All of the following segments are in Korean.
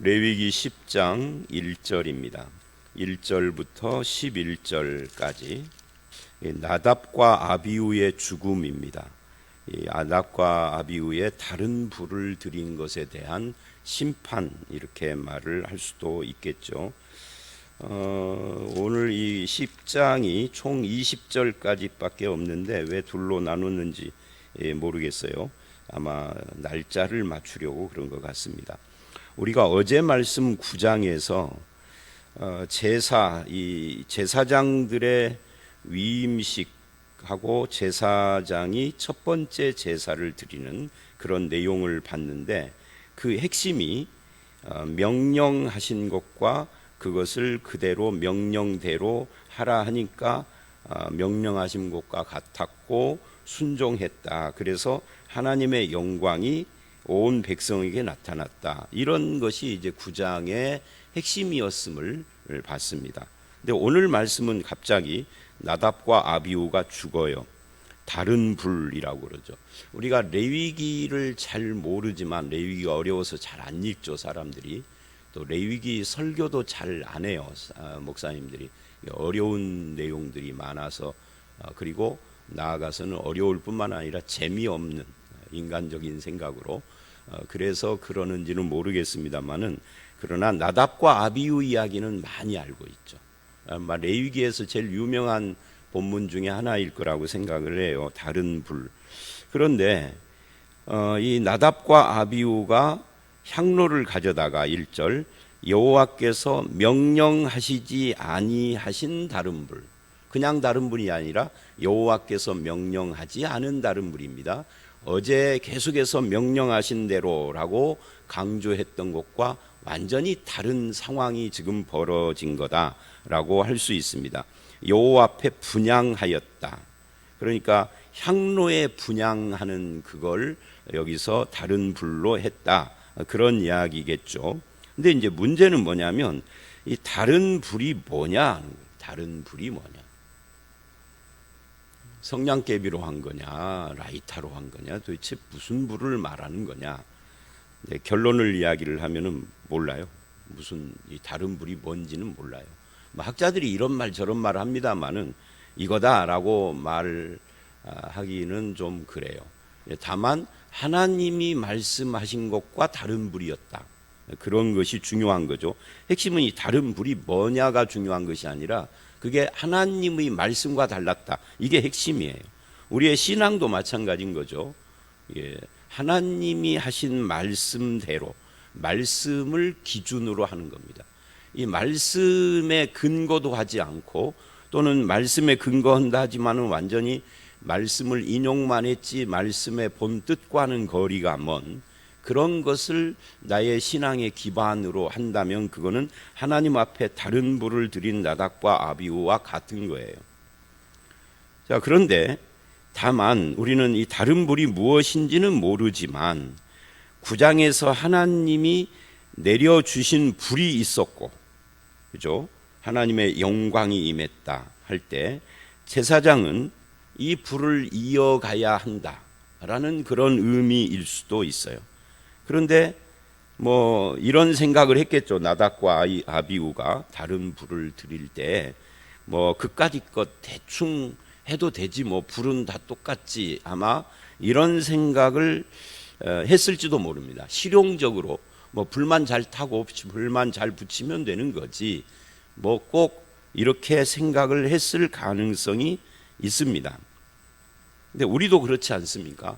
레위기 10장 1절입니다. 1절부터 11절까지 나답과 아비후의 죽음입니다. 나답과 아비후의 다른 불을 들인 것에 대한 심판, 이렇게 말을 할 수도 있겠죠. 오늘 이 10장이 총 20절까지밖에 없는데 왜 둘로 나눴는지 모르겠어요. 아마 날짜를 맞추려고 그런 것 같습니다. 우리가 어제 말씀 9장에서 이 제사장들의 위임식하고 제사장이 첫 번째 제사를 드리는 그런 내용을 봤는데, 그 핵심이 명령하신 것과 그것을 그대로 명령대로 하라 하니까 명령하신 것과 같았고 순종했다. 그래서 하나님의 영광이 온 백성에게 나타났다. 이런 것이 이제 9장의 핵심이었음을 봤습니다. 근데 오늘 말씀은 갑자기 나답과 아비후가 죽어요. 다른 불이라고 그러죠. 우리가 레위기를 잘 모르지만, 레위기가 어려워서 잘 안 읽죠, 사람들이. 또 레위기 설교도 잘 안 해요, 목사님들이. 어려운 내용들이 많아서, 그리고 나아가서는 어려울 뿐만 아니라 재미없는 인간적인 생각으로, 그래서 그러는지는 모르겠습니다만은, 그러나 나답과 아비후 이야기는 많이 알고 있죠. 아마 레위기에서 제일 유명한 본문 중에 하나일 거라고 생각을 해요. 다른 불. 그런데 이 나답과 아비후가 향로를 가져다가 1절 여호와께서 명령하시지 아니하신 다른 불, 그냥 다른 불이 아니라 여호와께서 명령하지 않은 다른 불입니다. 어제 계속해서 명령하신 대로라고 강조했던 것과 완전히 다른 상황이 지금 벌어진 거다라고 할 수 있습니다. 여호와 앞에 분향하였다. 그러니까 향로에 분향하는 그걸 여기서 다른 불로 했다, 그런 이야기겠죠. 근데 이제 문제는 뭐냐면, 이 다른 불이 뭐냐? 다른 불이 뭐냐? 성냥개비로 한 거냐, 라이터로 한 거냐, 도대체 무슨 불을 말하는 거냐? 네, 결론을 이야기를 하면은 몰라요. 무슨 이 다른 불이 뭔지는 몰라요. 학자들이 이런 말 저런 말을 합니다만은 이거다라고 말하기는 좀 그래요. 다만 하나님이 말씀하신 것과 다른 불이었다, 그런 것이 중요한 거죠. 핵심은 이 다른 불이 뭐냐가 중요한 것이 아니라 그게 하나님의 말씀과 달랐다, 이게 핵심이에요. 우리의 신앙도 마찬가지인 거죠. 하나님이 하신 말씀대로, 말씀을 기준으로 하는 겁니다. 이 말씀에 근거도 하지 않고, 또는 말씀에 근거한다 하지만은 완전히 말씀을 인용만 했지 말씀의 본 뜻과는 거리가 먼 그런 것을 나의 신앙의 기반으로 한다면, 그거는 하나님 앞에 다른 불을 드린 나답과 아비후와 같은 거예요. 자, 그런데 다만 우리는 이 다른 불이 무엇인지는 모르지만 9장에서 하나님이 내려주신 불이 있었고, 그죠? 하나님의 영광이 임했다 할 때 제사장은 이 불을 이어가야 한다라는 그런 의미일 수도 있어요. 그런데 뭐 이런 생각을 했겠죠. 나답과 아비후가 다른 불을 드릴 때 뭐 그까짓 것 대충 해도 되지, 뭐 불은 다 똑같지, 아마 이런 생각을 했을지도 모릅니다. 실용적으로 뭐 불만 잘 타고 불만 잘 붙이면 되는 거지, 뭐 꼭 이렇게 생각을 했을 가능성이 있습니다. 근데 우리도 그렇지 않습니까?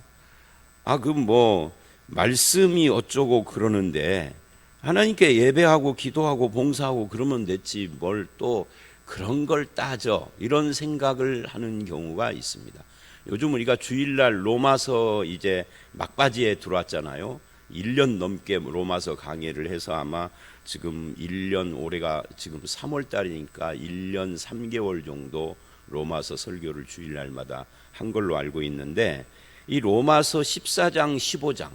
그럼 뭐 말씀이 어쩌고 그러는데 하나님께 예배하고 기도하고 봉사하고 그러면 됐지, 뭘 또 그런 걸 따져, 이런 생각을 하는 경우가 있습니다. 요즘 우리가 주일날 로마서 이제 막바지에 들어왔잖아요. 1년 넘게 로마서 강의를 해서 아마 지금 1년, 올해가 지금 3월 달이니까 1년 3개월 정도 로마서 설교를 주일날마다 한 걸로 알고 있는데, 이 로마서 14장 15장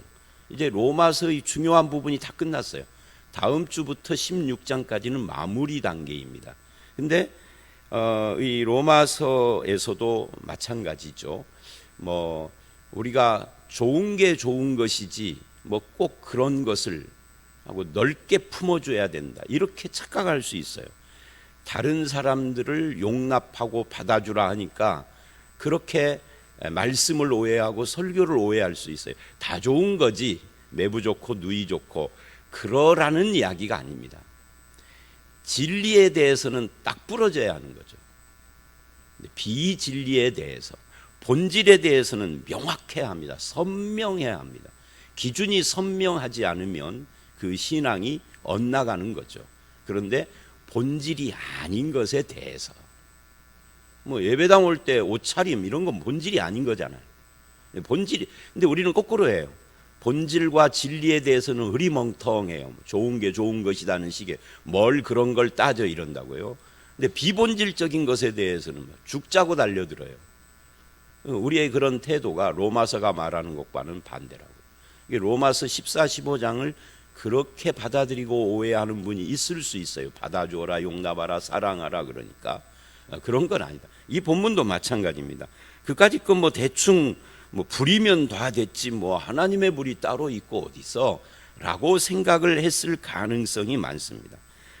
이제 로마서의 중요한 부분이 다 끝났어요. 다음 주부터 16장까지는 마무리 단계입니다. 근데 이 로마서에서도 마찬가지죠. 뭐 우리가 좋은 게 좋은 것이지 뭐 꼭 그런 것을 하고 넓게 품어줘야 된다, 이렇게 착각할 수 있어요. 다른 사람들을 용납하고 받아주라 하니까 그렇게 말씀을 오해하고 설교를 오해할 수 있어요. 다 좋은 거지, 매부 좋고 누이 좋고 그러라는 이야기가 아닙니다. 진리에 대해서는 딱 부러져야 하는 거죠. 비진리에 대해서, 본질에 대해서는 명확해야 합니다. 선명해야 합니다. 기준이 선명하지 않으면 그 신앙이 엇나가는 거죠. 그런데 본질이 아닌 것에 대해서, 뭐 예배당 올 때 옷차림 이런 건 본질이 아닌 거잖아요. 본질이, 근데 우리는 거꾸로 해요. 본질과 진리에 대해서는 흐리멍텅해요. 좋은 게 좋은 것이라는 식의 뭘 그런 걸 따져 이런다고요. 근데 비본질적인 것에 대해서는 죽자고 달려들어요. 우리의 그런 태도가 로마서가 말하는 것과는 반대라고. 이게 로마서 14, 15장을 그렇게 받아들이고 오해하는 분이 있을 수 있어요. 받아주어라, 용납하라, 사랑하라 그러니까. 그런 건 아니다. 이 본문도 마찬가지입니다. 그까짓 건 뭐 대충 뭐 불이면 다 됐지, 뭐 하나님의 불이 따로 있고 어디서 라고 생각을 했을 가능성이 많습니다.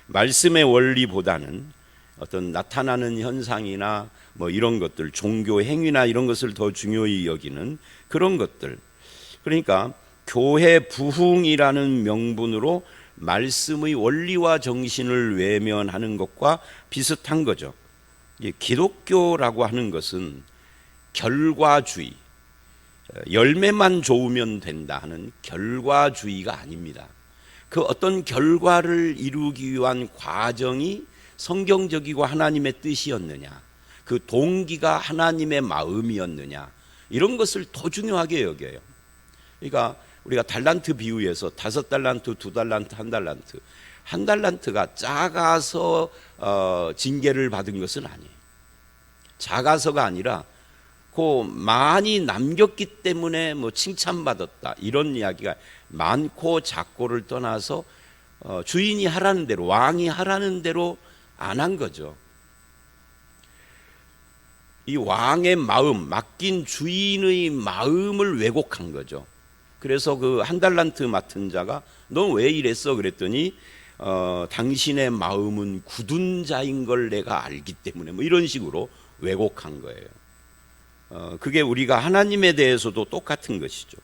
말씀의 원리보다는 어떤 나타나는 현상이나 뭐 이런 것들, 종교 행위나 이런 것을 더 중요히 여기는 그런 것들. 그러니까 교회 부흥이라는 명분으로 말씀의 원리와 정신을 외면하는 것과 비슷한 거죠. 기독교라고 하는 것은 결과주의, 열매만 좋으면 된다 하는 결과주의가 아닙니다. 그 어떤 결과를 이루기 위한 과정이 성경적이고 하나님의 뜻이었느냐, 그 동기가 하나님의 마음이었느냐, 이런 것을 더 중요하게 여겨요. 그러니까 우리가 달란트 비유에서 5달란트, 2달란트, 1달란트, 1달란트가 작아서 징계를 받은 것은 아니에요. 작아서가 아니라 그 많이 남겼기 때문에 뭐 칭찬받았다, 이런 이야기가, 많고 작고를 떠나서 주인이 하라는 대로, 왕이 하라는 대로 안 한 거죠. 이 왕의 마음, 맡긴 주인의 마음을 왜곡한 거죠. 그래서 그 1달란트 맡은 자가 너 왜 이랬어 그랬더니 당신의 마음은 굳은 자인 걸 내가 알기 때문에, 뭐 이런 식으로 왜곡한 거예요. 그게 우리가 하나님에 대해서도 똑같은 것이죠.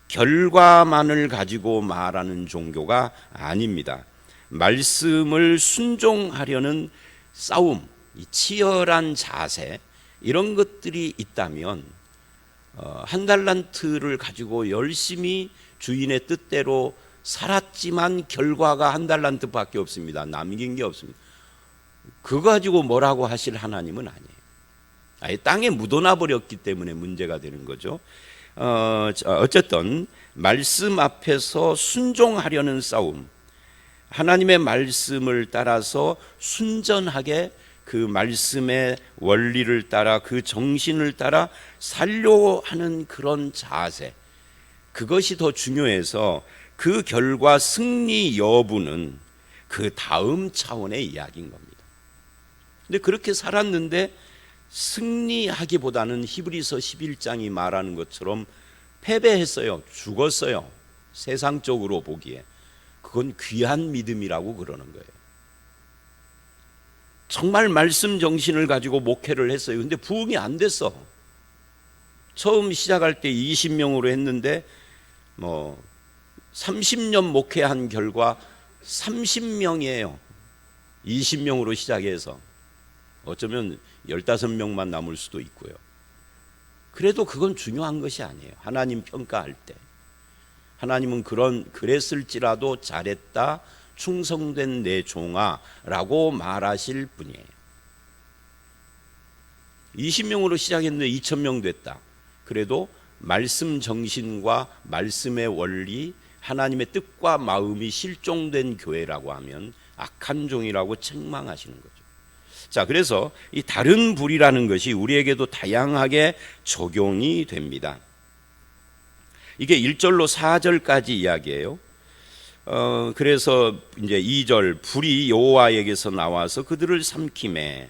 결과만을 가지고 말하는 종교가 아닙니다. 말씀을 순종하려는 싸움, 이 치열한 자세, 이런 것들이 있다면 1달란트를 가지고 열심히 주인의 뜻대로 살았지만 결과가 1달란트밖에 없습니다. 남긴 게 없습니다. 그거 가지고 뭐라고 하실 하나님은 아니에요. 아예 땅에 묻어나 버렸기 때문에 문제가 되는 거죠. 어쨌든 말씀 앞에서 순종하려는 싸움, 하나님의 말씀을 따라서 순전하게 그 말씀의 원리를 따라, 그 정신을 따라 살려 하는 그런 자세, 그것이 더 중요해서 그 결과 승리 여부는 그 다음 차원의 이야기인 겁니다. 근데 그렇게 살았는데 승리하기보다는 히브리서 11장이 말하는 것처럼 패배했어요. 죽었어요. 세상적으로 보기에. 그건 귀한 믿음이라고 그러는 거예요. 정말 말씀 정신을 가지고 목회를 했어요. 근데 부흥이 안 됐어. 처음 시작할 때 20명으로 했는데 뭐 30년 목회한 결과 30명이에요. 20명으로 시작해서 어쩌면 15명만 남을 수도 있고요. 그래도 그건 중요한 것이 아니에요. 하나님 평가할 때 하나님은 그랬을지라도 잘했다, 충성된 내 종아라고 말하실 분이에요. 20명으로 시작했는데 2000명 됐다. 그래도 말씀 정신과 말씀의 원리, 하나님의 뜻과 마음이 실종된 교회라고 하면 악한 종이라고 책망하시는 거죠. 자, 그래서 이 다른 불이라는 것이 우리에게도 다양하게 적용이 됩니다. 이게 1절로 4절까지 이야기예요. 그래서 이제 2절, 불이 여호와에게서 나와서 그들을 삼키매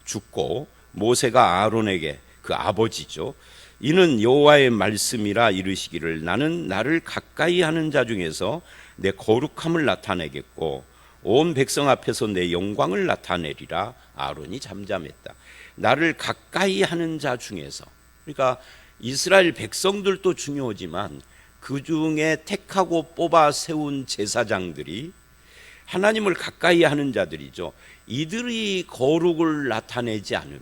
죽고 모세가 아론에게, 그 아버지죠, 이는 여호와의 말씀이라 이르시기를 나는 나를 가까이 하는 자 중에서 내 거룩함을 나타내겠고 온 백성 앞에서 내 영광을 나타내리라. 아론이 잠잠했다. 나를 가까이 하는 자 중에서, 그러니까 이스라엘 백성들도 중요하지만 그 중에 택하고 뽑아 세운 제사장들이 하나님을 가까이 하는 자들이죠. 이들이 거룩을 나타내지 않으면,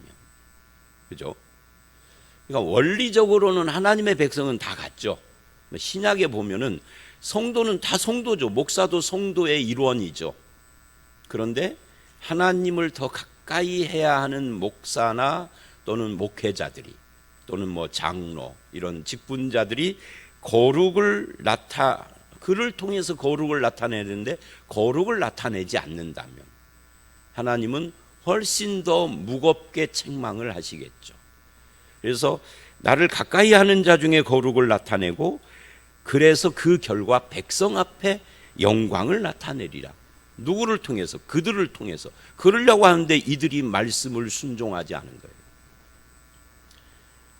그죠? 그러니까 원리적으로는 하나님의 백성은 다 같죠. 신약에 보면은 성도는 다 성도죠. 목사도 성도의 일원이죠. 그런데 하나님을 더 가까이 해야 하는 목사나 또는 목회자들이 또는 뭐 장로 이런 직분자들이 그를 통해서 거룩을 나타내야 되는데 거룩을 나타내지 않는다면 하나님은 훨씬 더 무겁게 책망을 하시겠죠. 그래서 나를 가까이 하는 자 중에 거룩을 나타내고 그래서 그 결과 백성 앞에 영광을 나타내리라. 누구를 통해서? 그들을 통해서. 그러려고 하는데 이들이 말씀을 순종하지 않은 거예요.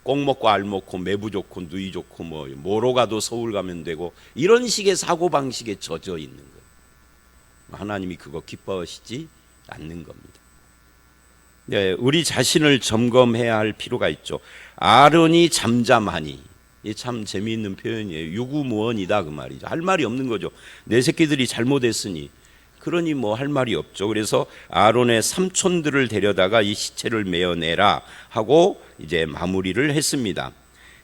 꼭 먹고 알 먹고 매부 좋고 누이 좋고 뭐로 가도 서울 가면 되고 이런 식의 사고방식에 젖어 있는 거예요. 하나님이 그거 기뻐하시지 않는 겁니다. 네, 우리 자신을 점검해야 할 필요가 있죠. 아론이 잠잠하니, 이게 참 재미있는 표현이에요. 유구무원이다 그 말이죠. 할 말이 없는 거죠. 내 새끼들이 잘못했으니 그러니 뭐 할 말이 없죠. 그래서 아론의 삼촌들을 데려다가 이 시체를 메어내라 하고 이제 마무리를 했습니다.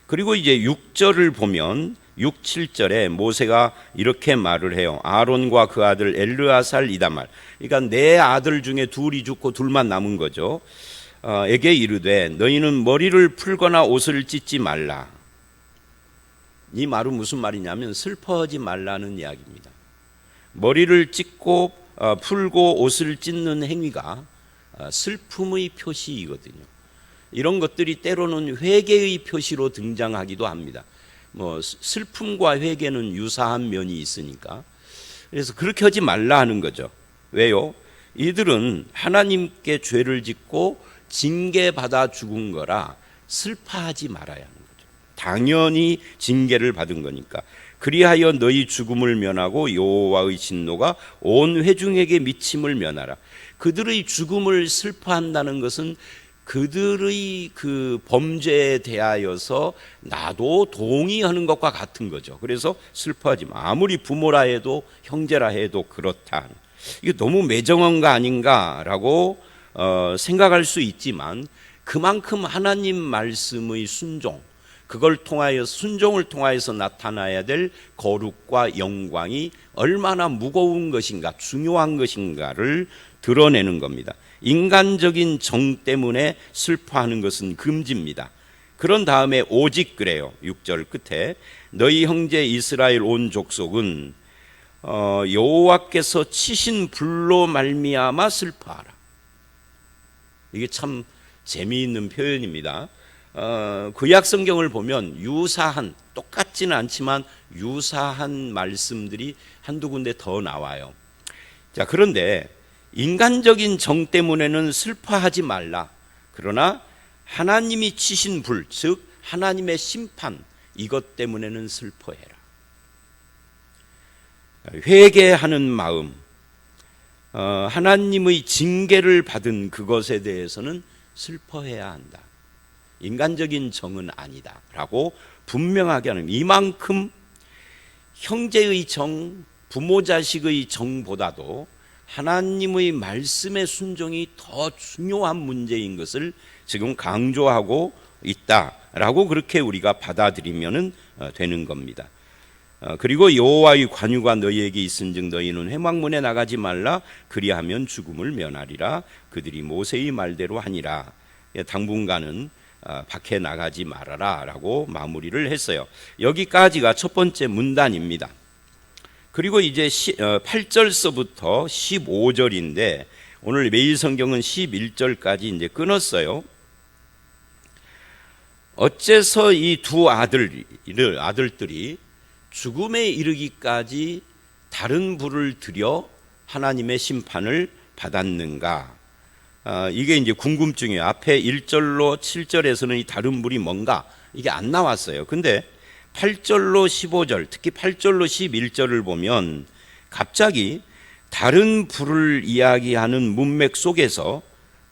그리고 이제 6절을 보면 6, 7절에 모세가 이렇게 말을 해요. 아론과 그 아들 엘르아살 이다말, 그러니까 내 아들 중에 둘이 죽고 둘만 남은 거죠. 에게 이르되 너희는 머리를 풀거나 옷을 찢지 말라. 이 말은 무슨 말이냐면 슬퍼하지 말라는 이야기입니다. 머리를 찢고 풀고 옷을 찢는 행위가 슬픔의 표시이거든요. 이런 것들이 때로는 회개의 표시로 등장하기도 합니다. 뭐 슬픔과 회개는 유사한 면이 있으니까. 그래서 그렇게 하지 말라 하는 거죠. 왜요? 이들은 하나님께 죄를 짓고 징계받아 죽은 거라 슬퍼하지 말아야 하는 거죠. 당연히 징계를 받은 거니까. 그리하여 너희 죽음을 면하고 여호와의 진노가 온 회중에게 미침을 면하라. 그들의 죽음을 슬퍼한다는 것은 그들의 그 범죄에 대하여서 나도 동의하는 것과 같은 거죠. 그래서 슬퍼하지 마. 아무리 부모라 해도 형제라 해도 그렇다. 이게 너무 매정한 거 아닌가라고 생각할 수 있지만 그만큼 하나님 말씀의 순종, 그걸 통하여 순종을 통하여서 나타나야 될 거룩과 영광이 얼마나 무거운 것인가, 중요한 것인가를 드러내는 겁니다. 인간적인 정 때문에 슬퍼하는 것은 금지입니다. 그런 다음에 오직 그래요. 6절 끝에 너희 형제 이스라엘 온 족속은 여호와께서 치신 불로 말미암아 슬퍼하라. 이게 참 재미있는 표현입니다. 구약 성경을 보면 유사한, 똑같지는 않지만 유사한 말씀들이 한두 군데 더 나와요. 자, 그런데 인간적인 정 때문에는 슬퍼하지 말라. 그러나 하나님이 치신 불, 즉 하나님의 심판, 이것 때문에는 슬퍼해라. 회개하는 마음, 하나님의 징계를 받은 그것에 대해서는 슬퍼해야 한다. 인간적인 정은 아니다 라고 분명하게 하는, 이만큼 형제의 정, 부모 자식의 정보다도 하나님의 말씀의 순종이 더 중요한 문제인 것을 지금 강조하고 있다라고 그렇게 우리가 받아들이면 되는 겁니다. 그리고 여호와의 관유가 너희에게 있은즉 너희는 회막문에 나가지 말라. 그리하면 죽음을 면하리라. 그들이 모세의 말대로 하니라. 당분간은 밖에 나가지 말아라 라고 마무리를 했어요. 여기까지가 첫 번째 문단입니다. 그리고 이제 8절서부터 15절인데 오늘 매일 성경은 11절까지 이제 끊었어요. 어째서 이 두 아들들이 죽음에 이르기까지 다른 불을 들여 하나님의 심판을 받았는가? 이게 이제 궁금증이에요. 앞에 1절로 7절에서는 이 다른 불이 뭔가 이게 안 나왔어요. 근데 8절로 15절, 특히 8절로 11절을 보면 갑자기 다른 불을 이야기하는 문맥 속에서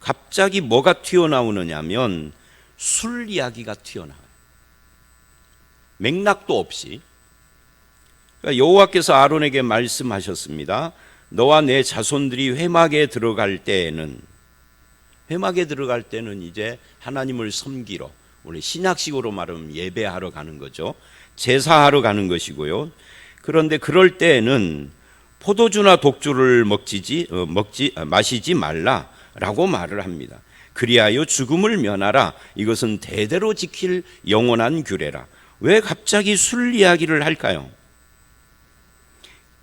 갑자기 뭐가 튀어나오느냐면 술 이야기가 튀어나와요. 맥락도 없이. 그러니까 여호와께서 아론에게 말씀하셨습니다. 너와 내 자손들이 회막에 들어갈 때에는, 회막에 들어갈 때는 이제 하나님을 섬기러, 우리 신약식으로 말하면 예배하러 가는 거죠. 제사하러 가는 것이고요. 그런데 그럴 때에는 포도주나 독주를 마시지 말라라고 말을 합니다. 그리하여 죽음을 면하라. 이것은 대대로 지킬 영원한 규례라. 왜 갑자기 술 이야기를 할까요?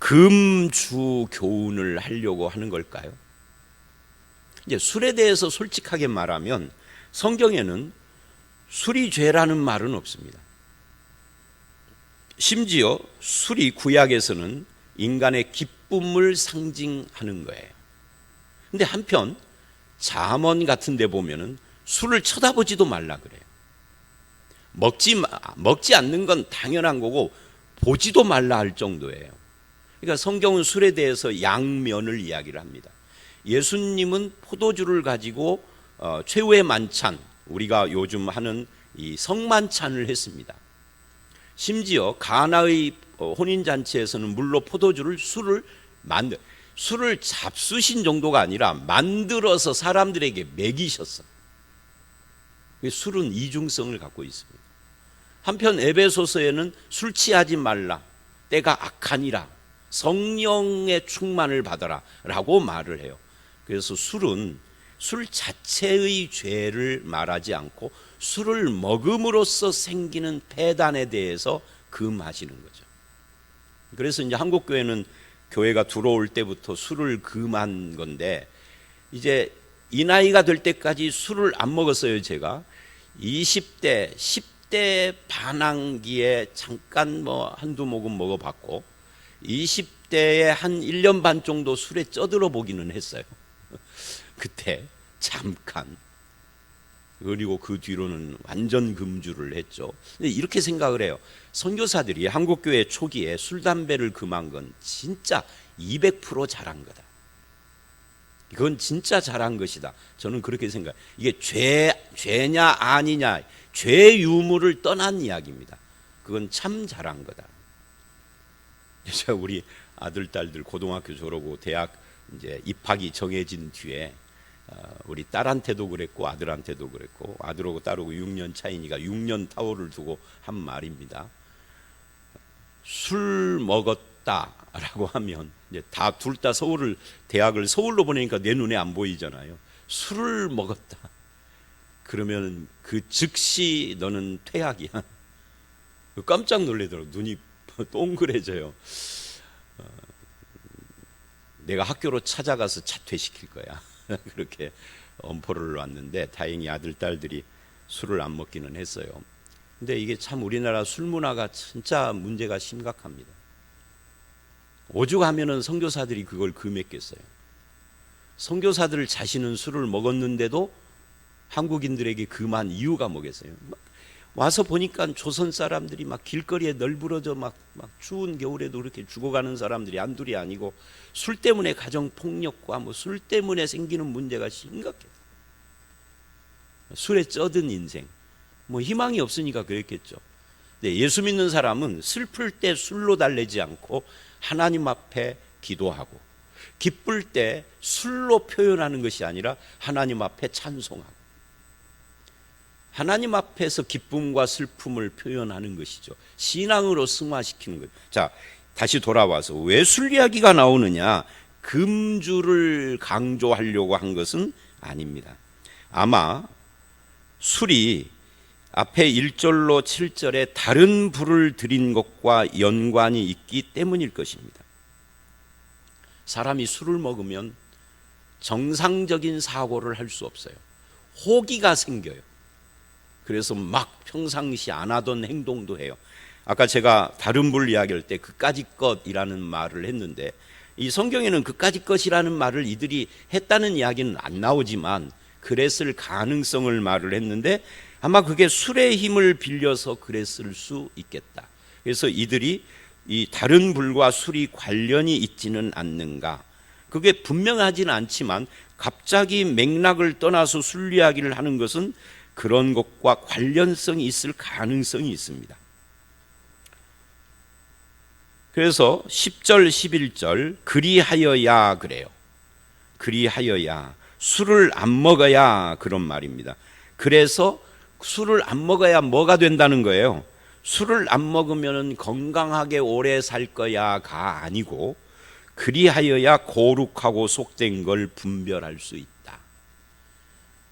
금주 교훈을 하려고 하는 걸까요? 이제 술에 대해서 솔직하게 말하면 성경에는 술이 죄라는 말은 없습니다. 심지어 술이 구약에서는 인간의 기쁨을 상징하는 거예요. 근데 한편 잠언 같은 데 보면은 술을 쳐다보지도 말라 그래요. 먹지 않는 건 당연한 거고 보지도 말라 할 정도예요. 그러니까 성경은 술에 대해서 양면을 이야기를 합니다. 예수님은 포도주를 가지고 최후의 만찬, 우리가 요즘 하는 이 성만찬을 했습니다. 심지어 가나의 혼인잔치에서는 물로 포도주를 술을 잡수신 정도가 아니라 만들어서 사람들에게 먹이셨어. 술은 이중성을 갖고 있습니다. 한편 에베소서에는 술 취하지 말라, 때가 악하니라, 성령의 충만을 받아라 라고 말을 해요. 그래서 술은 술 자체의 죄를 말하지 않고 술을 먹음으로써 생기는 폐단에 대해서 금하시는 거죠. 그래서 이제 한국 교회는 교회가 들어올 때부터 술을 금한 건데, 이제 이 나이가 될 때까지 술을 안 먹었어요. 제가 20대 10대 반항기에 잠깐 한두 모금 먹어봤고 20대에 한 1년 반 정도 술에 쪄들어 보기는 했어요. 그때 잠깐. 그리고 그 뒤로는 완전 금주를 했죠. 근데 이렇게 생각을 해요. 선교사들이 한국교회 초기에 술, 담배를 금한 건 진짜 200% 잘한 거다. 이건 진짜 잘한 것이다. 저는 그렇게 생각해요. 이게 죄냐 아니냐, 죄 유무를 떠난 이야기입니다. 그건 참 잘한 거다. 제가 우리 아들, 딸들 고등학교 졸업하고 대학 이제 입학이 정해진 뒤에 우리 딸한테도 그랬고 아들한테도 그랬고, 아들하고 딸하고 6년 차이니까 6년 타월을 두고 한 말입니다. 술 먹었다라고 하면 이제 둘 다 대학을 서울로 보내니까 내 눈에 안 보이잖아요. 술을 먹었다. 그러면 그 즉시 너는 퇴학이야. 깜짝 놀래더라고. 눈이 동그래져요. 내가 학교로 찾아가서 자퇴시킬 거야. 그렇게 엄포를 놨는데 다행히 아들, 딸들이 술을 안 먹기는 했어요. 근데 이게 참 우리나라 술 문화가 진짜 문제가 심각합니다. 오죽하면은 선교사들이 그걸 금했겠어요. 선교사들 자신은 술을 먹었는데도 한국인들에게 금한 이유가 뭐겠어요? 와서 보니까 조선 사람들이 막 길거리에 널브러져 막 추운 겨울에도 그렇게 죽어가는 사람들이 한둘이 아니고, 술 때문에 가정 폭력과 술 때문에 생기는 문제가 심각해요. 술에 쩌든 인생, 희망이 없으니까 그랬겠죠. 근데 예수 믿는 사람은 슬플 때 술로 달래지 않고 하나님 앞에 기도하고, 기쁠 때 술로 표현하는 것이 아니라 하나님 앞에 찬송하고, 하나님 앞에서 기쁨과 슬픔을 표현하는 것이죠. 신앙으로 승화시키는 거예요. 자, 다시 돌아와서 왜 술 이야기가 나오느냐? 금주를 강조하려고 한 것은 아닙니다. 아마 술이 앞에 1절로 7절에 다른 불을 들인 것과 연관이 있기 때문일 것입니다. 사람이 술을 먹으면 정상적인 사고를 할 수 없어요. 호기가 생겨요. 그래서 막 평상시 안 하던 행동도 해요. 아까 제가 다른 불 이야기할 때 그까짓 것이라는 말을 했는데, 이 성경에는 그까짓 것이라는 말을 이들이 했다는 이야기는 안 나오지만 그랬을 가능성을 말을 했는데, 아마 그게 술의 힘을 빌려서 그랬을 수 있겠다. 그래서 이들이 이 다른 불과 술이 관련이 있지는 않는가? 그게 분명하지는 않지만 갑자기 맥락을 떠나서 술 이야기를 하는 것은 그런 것과 관련성이 있을 가능성이 있습니다. 그래서 10절 11절 그리하여야 그래요. 그리하여야 술을 안 먹어야 그런 말입니다. 그래서 술을 안 먹어야 뭐가 된다는 거예요? 술을 안 먹으면 건강하게 오래 살 거야가 아니고 그리하여야 거룩하고 속된 걸 분별할 수 있다.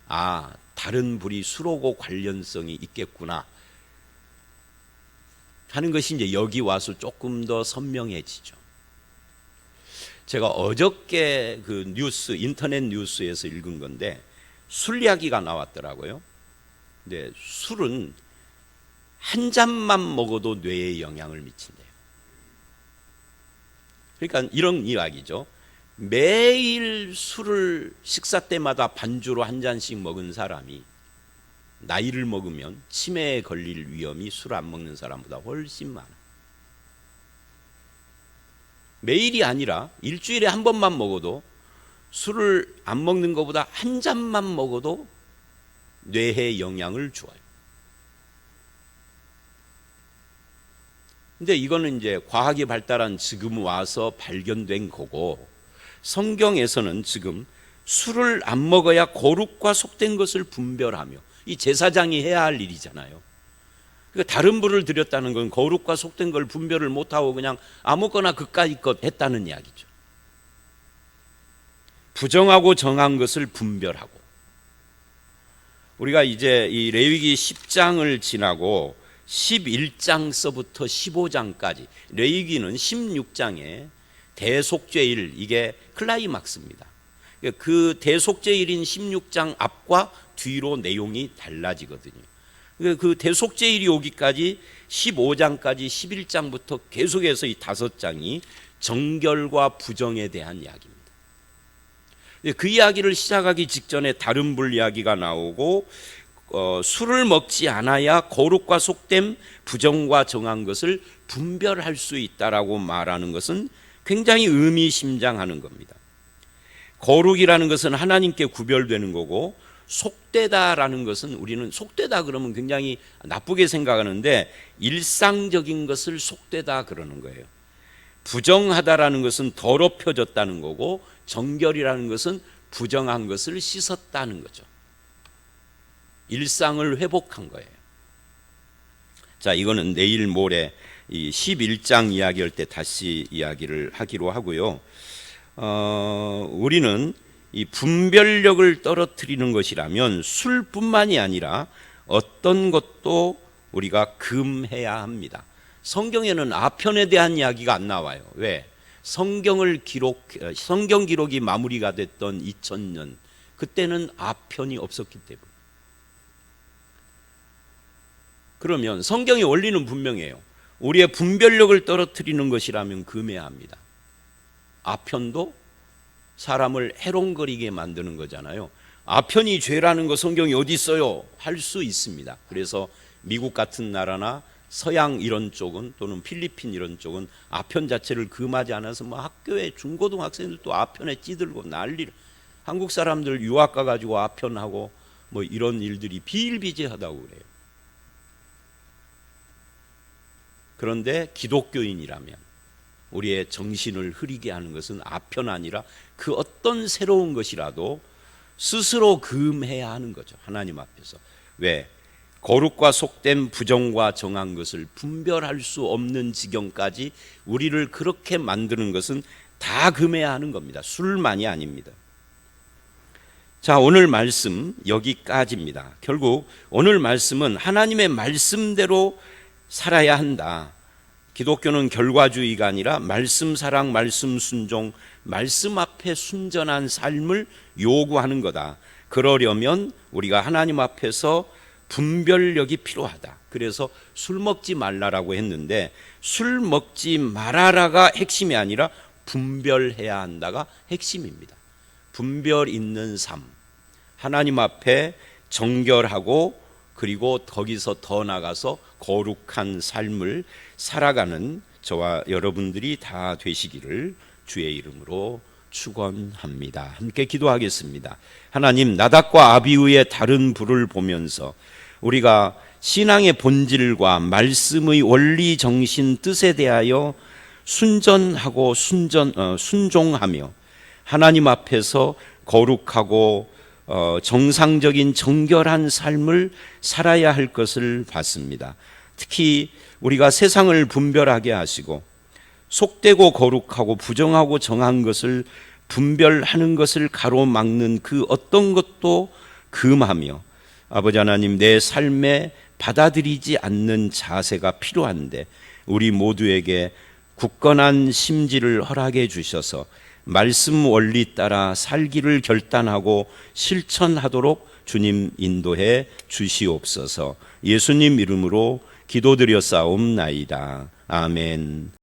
아, 다른 불이 술하고 관련성이 있겠구나 하는 것이 이제 여기 와서 조금 더 선명해지죠. 제가 어저께 그 인터넷 뉴스에서 읽은 건데 술 이야기가 나왔더라고요. 근데 술은 한 잔만 먹어도 뇌에 영향을 미친대요. 그러니까 이런 이야기죠. 매일 술을 식사 때마다 반주로 한 잔씩 먹은 사람이 나이를 먹으면 치매에 걸릴 위험이 술 안 먹는 사람보다 훨씬 많아. 매일이 아니라 일주일에 한 번만 먹어도 술을 안 먹는 것보다 한 잔만 먹어도 뇌에 영향을 줘요. 근데 이거는 이제 과학이 발달한 지금 와서 발견된 거고 성경에서는 지금 술을 안 먹어야 거룩과 속된 것을 분별하며 이 제사장이 해야 할 일이잖아요. 그러니까 다른 불을 드렸다는 건 거룩과 속된 걸 분별을 못하고 그냥 아무거나 그까짓 것 했다는 이야기죠. 부정하고 정한 것을 분별하고 우리가 이제 이 레위기 10장을 지나고 11장서부터 15장까지 레위기는 16장에 대속죄일 이게 클라이막스입니다. 그 대속죄일인 16장 앞과 뒤로 내용이 달라지거든요. 그 대속죄일이 오기까지 15장까지 11장부터 계속해서 이 5장이 정결과 부정에 대한 이야기입니다. 그 이야기를 시작하기 직전에 다른 불 이야기가 나오고 술을 먹지 않아야 거룩과 속됨, 부정과 정한 것을 분별할 수 있다라고 말하는 것은 굉장히 의미심장하는 겁니다. 거룩이라는 것은 하나님께 구별되는 거고 속되다라는 것은 우리는 속되다 그러면 굉장히 나쁘게 생각하는데 일상적인 것을 속되다 그러는 거예요. 부정하다라는 것은 더럽혀졌다는 거고 정결이라는 것은 부정한 것을 씻었다는 거죠. 일상을 회복한 거예요. 자, 이거는 내일 모레 이 11장 이야기할 때 다시 이야기를 하기로 하고요. 우리는 이 분별력을 떨어뜨리는 것이라면 술뿐만이 아니라 어떤 것도 우리가 금해야 합니다. 성경에는 아편에 대한 이야기가 안 나와요. 왜? 성경 기록이 마무리가 됐던 2000년 그때는 아편이 없었기 때문에. 그러면 성경의 원리는 분명해요. 우리의 분별력을 떨어뜨리는 것이라면 금해야 합니다. 아편도 사람을 해롱거리게 만드는 거잖아요. 아편이 죄라는 거 성경이 어디 있어요? 할 수 있습니다. 그래서 미국 같은 나라나 서양 이런 쪽은 또는 필리핀 이런 쪽은 아편 자체를 금하지 않아서 뭐 학교에 중고등학생들도 아편에 찌들고 난리를. 한국 사람들 유학 가가지고 아편하고 뭐 이런 일들이 비일비재하다고 그래요. 그런데 기독교인이라면 우리의 정신을 흐리게 하는 것은 아편 아니라 그 어떤 새로운 것이라도 스스로 금해야 하는 거죠. 하나님 앞에서. 왜? 거룩과 속된 부정과 정한 것을 분별할 수 없는 지경까지 우리를 그렇게 만드는 것은 다 금해야 하는 겁니다. 술만이 아닙니다. 자, 오늘 말씀 여기까지입니다. 결국 오늘 말씀은 하나님의 말씀대로 살아야 한다. 기독교는 결과주의가 아니라 말씀 사랑, 말씀 순종, 말씀 앞에 순전한 삶을 요구하는 거다. 그러려면 우리가 하나님 앞에서 분별력이 필요하다. 그래서 술 먹지 말라라고 했는데 술 먹지 말아라가 핵심이 아니라 분별해야 한다가 핵심입니다. 분별 있는 삶, 하나님 앞에 정결하고 그리고 거기서 더 나가서 거룩한 삶을 살아가는 저와 여러분들이 다 되시기를 주의 이름으로 축원합니다. 함께 기도하겠습니다. 하나님, 나답과 아비후의 다른 불을 보면서 우리가 신앙의 본질과 말씀의 원리, 정신, 뜻에 대하여 순전하고 순종하며 하나님 앞에서 거룩하고 정상적인 정결한 삶을 살아야 할 것을 봤습니다. 특히 우리가 세상을 분별하게 하시고 속되고 거룩하고 부정하고 정한 것을 분별하는 것을 가로막는 그 어떤 것도 금하며 아버지 하나님, 내 삶에 받아들이지 않는 자세가 필요한데 우리 모두에게 굳건한 심지를 허락해 주셔서 말씀 원리 따라 살기를 결단하고 실천하도록 주님 인도해 주시옵소서. 예수님 이름으로 기도드려 싸움나이다. 아멘.